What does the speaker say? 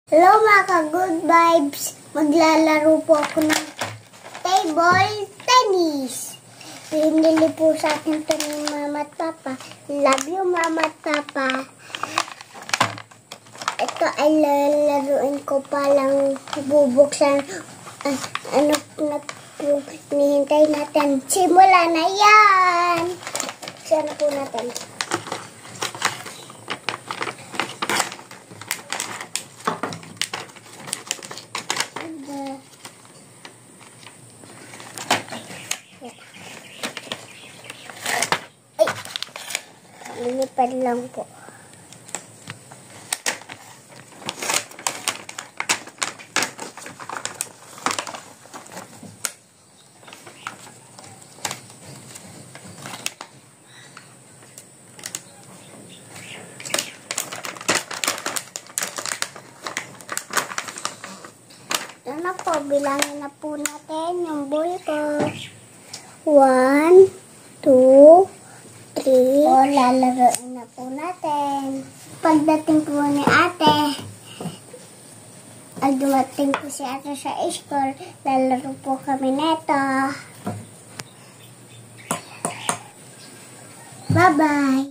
Hello mga ka-good vibes! Maglalaro po ako ng table tennis. Pinili po sa akin ito ni Mama at Papa. Love you, Mama at Papa. Ito ay lalaruin ko palang bubuksan. Ano na po hinihintay natin? Simula na yan! Sana po natin. Lilipad lang po. Ito na po, bilangin na po natin yung ball ko. 1, 2, 3. O, lalaroin na po natin. Pagdating po ni ate, dumating po si ate sa school, lalaro po kami neto. Bye-bye!